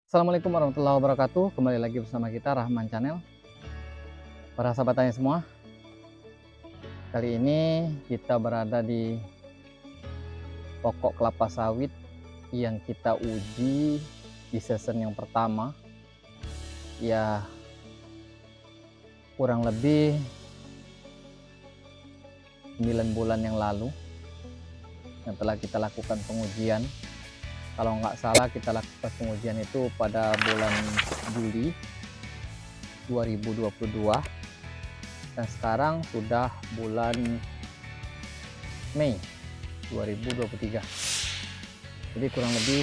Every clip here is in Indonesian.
Assalamualaikum warahmatullahi wabarakatuh. Kembali lagi bersama kita Rahman Channel. Para sahabat tani semua, kali ini kita berada di pokok kelapa sawit yang kita uji di season yang pertama. Ya, kurang lebih 9 bulan yang lalu yang telah kita lakukan pengujian. Kalau nggak salah kita lakukan pengujian itu pada bulan Juli 2022 dan sekarang sudah bulan Mei 2023. Jadi kurang lebih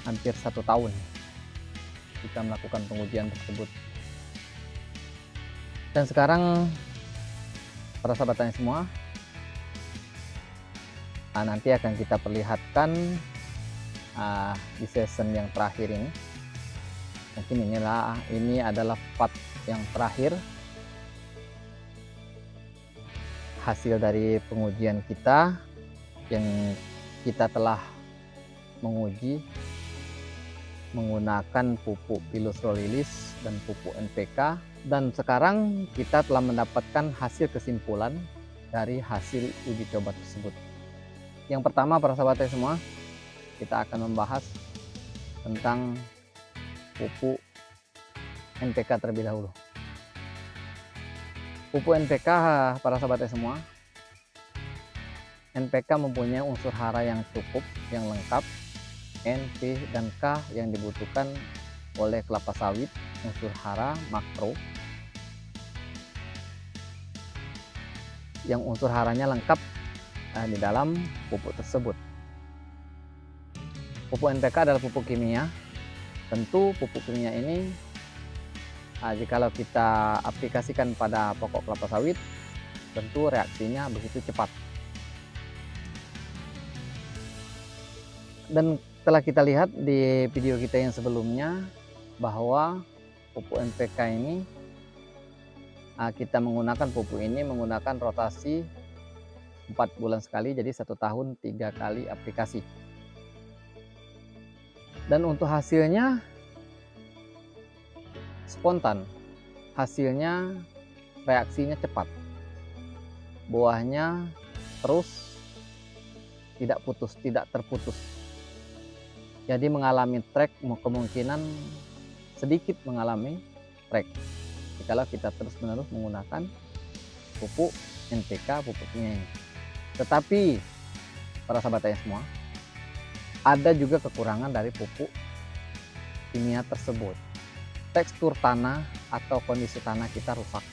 hampir 1 tahun kita melakukan pengujian tersebut. Dan sekarang para sahabat tani semua, nanti akan kita perlihatkan di season yang terakhir ini. Mungkin ini adalah part yang terakhir hasil dari pengujian kita yang kita telah menguji menggunakan pupuk Pilus Rolilis dan pupuk NPK, dan sekarang kita telah mendapatkan hasil kesimpulan dari hasil uji coba tersebut. Yang pertama, para sahabat semua, kita akan membahas tentang pupuk NPK terlebih dahulu. Pupuk NPK, para sahabat semua, NPK mempunyai unsur hara yang cukup, yang lengkap, N, P, dan K yang dibutuhkan oleh kelapa sawit, unsur hara makro, yang unsur haranya lengkap di dalam pupuk tersebut. Pupuk NPK adalah pupuk kimia. Tentu pupuk kimia ini jikalau kita aplikasikan pada pokok kelapa sawit, tentu reaksinya begitu cepat. Dan telah kita lihat di video kita yang sebelumnya bahwa pupuk NPK ini kita menggunakan pupuk ini menggunakan rotasi 4 bulan sekali, jadi 1 tahun 3 kali aplikasi. Dan untuk hasilnya spontan, hasilnya reaksinya cepat, buahnya terus, tidak terputus. Jadi mengalami trek, kemungkinan sedikit mengalami trek jikalau kita terus-menerus menggunakan pupuk NPK, pupuk kimia ini. Tetapi para sahabat tani semua, ada juga kekurangan dari pupuk kimia tersebut. Tekstur tanah atau kondisi tanah kita rusak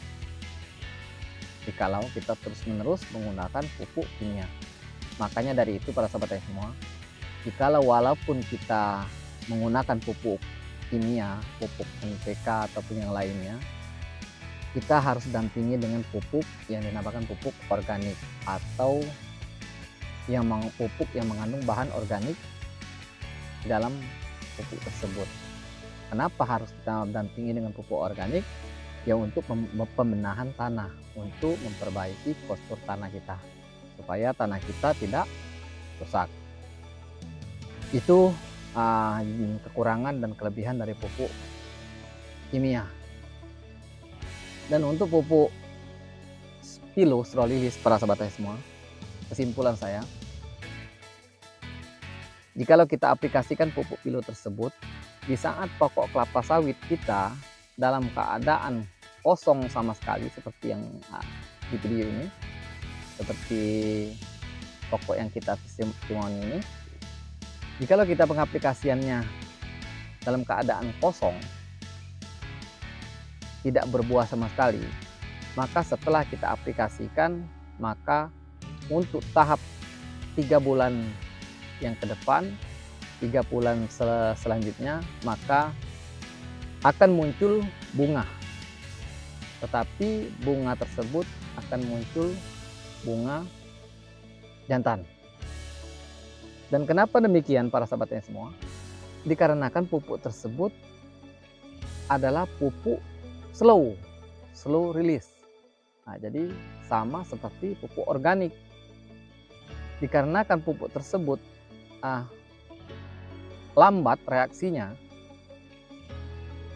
jikalau kita terus-menerus menggunakan pupuk kimia. Makanya dari itu para sahabat tani semua, jikalau walaupun kita menggunakan pupuk kimia, pupuk NPK ataupun yang lainnya, kita harus dampingi dengan pupuk yang dinamakan pupuk organik atau pupuk yang mengandung bahan organik di dalam pupuk tersebut. Kenapa harus kita dampingi dengan pupuk organik? Ya untuk pembenahan tanah, untuk memperbaiki postur tanah kita supaya tanah kita tidak rusak. Itu kekurangan dan kelebihan dari pupuk kimia. Dan untuk pupuk Pilus Rolilis, para sahabat tani semua, kesimpulan saya, jikalau kita aplikasikan pupuk Pilus tersebut di saat pokok kelapa sawit kita dalam keadaan kosong sama sekali seperti yang di video ini, seperti pokok yang kita testimoni ini, jikalau kita pengaplikasiannya dalam keadaan kosong, tidak berbuah sama sekali, maka setelah kita aplikasikan, maka untuk tahap 3 bulan yang ke depan, 3 bulan selanjutnya, maka akan muncul bunga. Tetapi bunga tersebut akan muncul bunga jantan. Dan kenapa demikian para sahabatnya semua? Dikarenakan pupuk tersebut adalah pupuk slow release. Jadi sama seperti pupuk organik. Dikarenakan pupuk tersebut lambat reaksinya.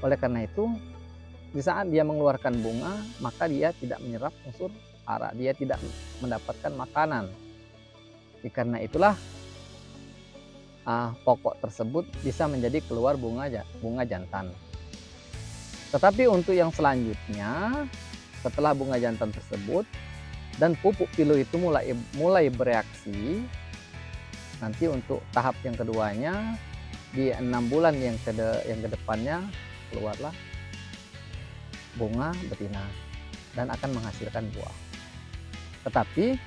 Oleh karena itu, di saat dia mengeluarkan bunga, maka dia tidak menyerap unsur hara, dia tidak mendapatkan makanan. Karena itulah pokok tersebut bisa menjadi keluar bunga jantan. Tetapi untuk yang selanjutnya, setelah bunga jantan tersebut dan pupuk pilu itu mulai bereaksi, nanti untuk tahap yang keduanya di 6 bulan yang kedepannya keluarlah bunga betina dan akan menghasilkan buah. Tetapi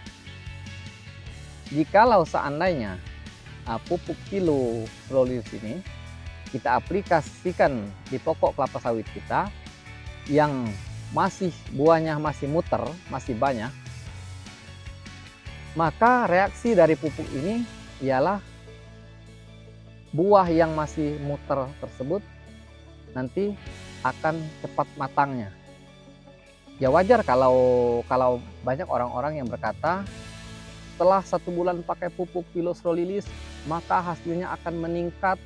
jikalau seandainya pupuk pilu Strolius ini kita aplikasikan di pokok kelapa sawit kita yang buahnya masih muter, masih banyak, maka reaksi dari pupuk ini ialah buah yang masih muter tersebut nanti akan cepat matangnya. Ya wajar kalau banyak orang-orang yang berkata setelah 1 bulan pakai pupuk Pilostrolilis maka hasilnya akan meningkat,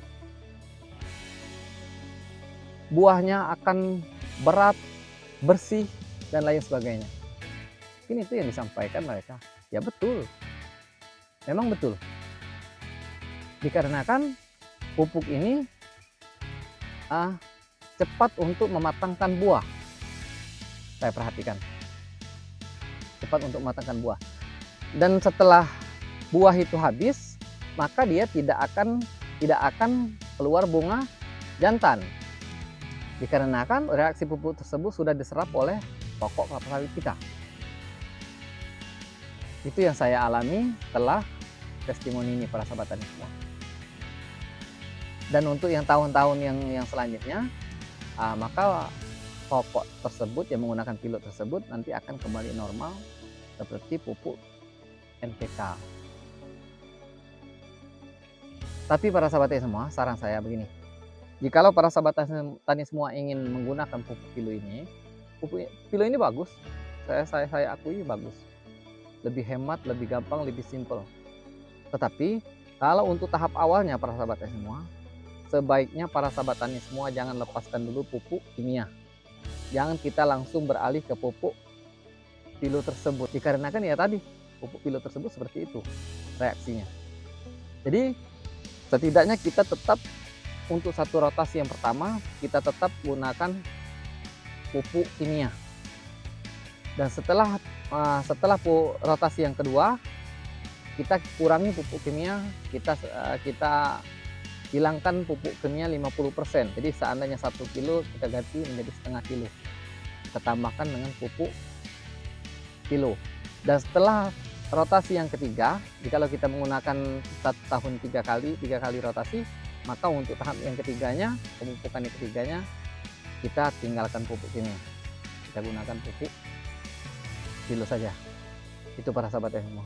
buahnya akan berat, bersih, dan lain sebagainya. Ini itu yang disampaikan mereka. Ya betul, memang betul. Dikarenakan pupuk ini cepat untuk mematangkan buah. Saya perhatikan, cepat untuk mematangkan buah. Dan setelah buah itu habis, maka dia tidak akan keluar bunga jantan. Dikarenakan reaksi pupuk tersebut sudah diserap oleh pokok kelapa sawit kita. Itu yang saya alami setelah testimoni ini para sahabat tani semua. Dan untuk yang tahun-tahun yang selanjutnya, maka pokok tersebut yang menggunakan pilot tersebut nanti akan kembali normal seperti pupuk NPK. Tapi para sahabat tani semua, saran saya begini. Jikalau para sahabat tani semua ingin menggunakan pupuk pilu ini bagus. Saya akui bagus. Lebih hemat, lebih gampang, lebih simpel. Tetapi kalau untuk tahap awalnya para sahabat tani semua, sebaiknya para sahabat tani semua jangan lepaskan dulu pupuk kimia. Jangan kita langsung beralih ke pupuk pilu tersebut. Dikarenakan ya tadi, pupuk pilu tersebut seperti itu reaksinya. Jadi setidaknya kita tetap untuk satu rotasi yang pertama, kita tetap gunakan pupuk kimia. Dan setelah rotasi yang kedua, kita kurangi pupuk kimia, kita hilangkan pupuk kimia 50%. Jadi seandainya 1 kilo kita ganti menjadi setengah kilo. Kita tambahkan dengan pupuk kilo. Dan setelah rotasi yang ketiga, jikalau kita menggunakan 1 tahun 3 kali rotasi, maka untuk tahap yang ketiganya, pemupukan yang ketiganya, kita tinggalkan pupuk kimia. Kita gunakan pupuk kilo saja. Itu para sahabat semua.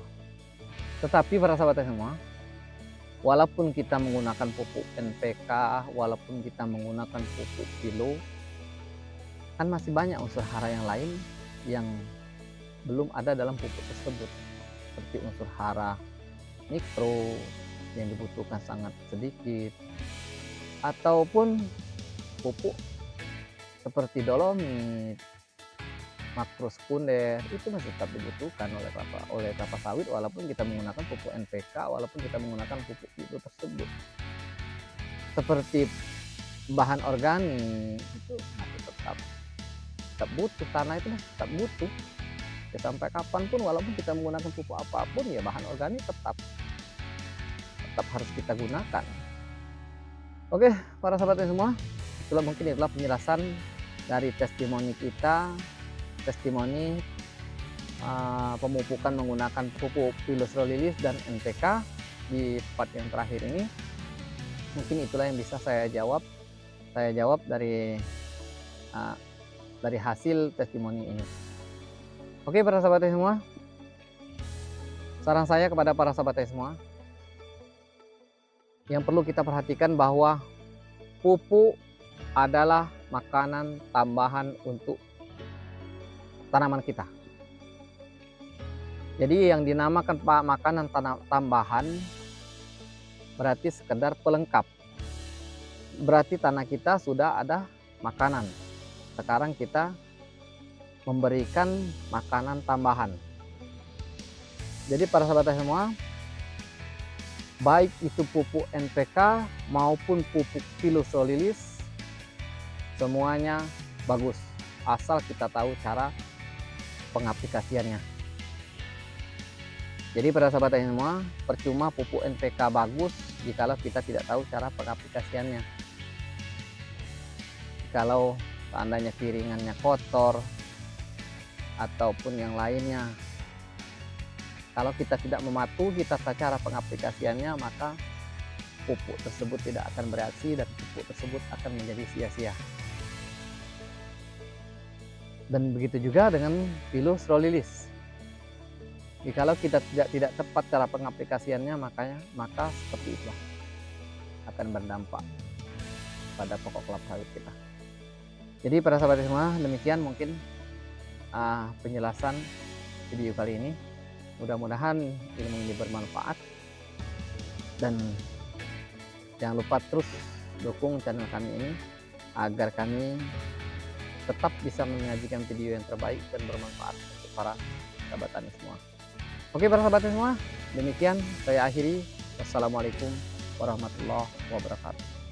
Tetapi para sahabat semua, walaupun kita menggunakan pupuk NPK, walaupun kita menggunakan pupuk kilo, kan masih banyak unsur hara yang lain yang belum ada dalam pupuk tersebut. Seperti unsur hara mikro yang dibutuhkan sangat sedikit, ataupun pupuk seperti dolomit, makrosekunder, itu masih tetap dibutuhkan oleh kelapa sawit walaupun kita menggunakan pupuk NPK, walaupun kita menggunakan pupuk itu tersebut. Seperti bahan organik itu masih tetap butuh, tanah itu masih tetap butuh. Ya, sampai kapanpun walaupun kita menggunakan pupuk apapun, ya bahan organik tetap harus kita gunakan. Oke para sahabat semua, itulah penjelasan dari testimoni kita, testimoni pemupukan menggunakan pupuk Pilostrolilis dan NPK di part yang terakhir ini. Mungkin itulah yang bisa saya jawab dari hasil testimoni ini. Oke para sahabat semua, saran saya kepada para sahabat semua, yang perlu kita perhatikan bahwa pupuk adalah makanan tambahan untuk tanaman kita. Jadi yang dinamakan makanan tambahan berarti sekedar pelengkap. berarti tanah kita sudah ada makanan. Sekarang kita memberikan makanan tambahan. Jadi para sahabat semua, baik itu pupuk NPK maupun pupuk Pilus Solilis, semuanya bagus, asal kita tahu cara pengaplikasiannya. Jadi para sahabat semua, percuma pupuk NPK bagus jikalau kita tidak tahu cara pengaplikasiannya. Kalau seandainya piringannya kotor ataupun yang lainnya, kalau kita tidak mematuhi tata cara pengaplikasiannya, maka pupuk tersebut tidak akan bereaksi dan pupuk tersebut akan menjadi sia-sia. Dan begitu juga dengan Pilus Solilis. Jikalau kita tidak tepat cara pengaplikasiannya, maka seperti itulah akan berdampak pada pokok kelapa sawit kita. Jadi para sahabat semua, demikian mungkin penjelasan video kali ini. Mudah-mudahan ilmu ini bermanfaat, dan jangan lupa terus dukung channel kami ini agar kami tetap bisa menyajikan video yang terbaik dan bermanfaat untuk para sahabat tani semua. Oke para sahabat semua, demikian saya akhiri. Wassalamualaikum warahmatullahi wabarakatuh.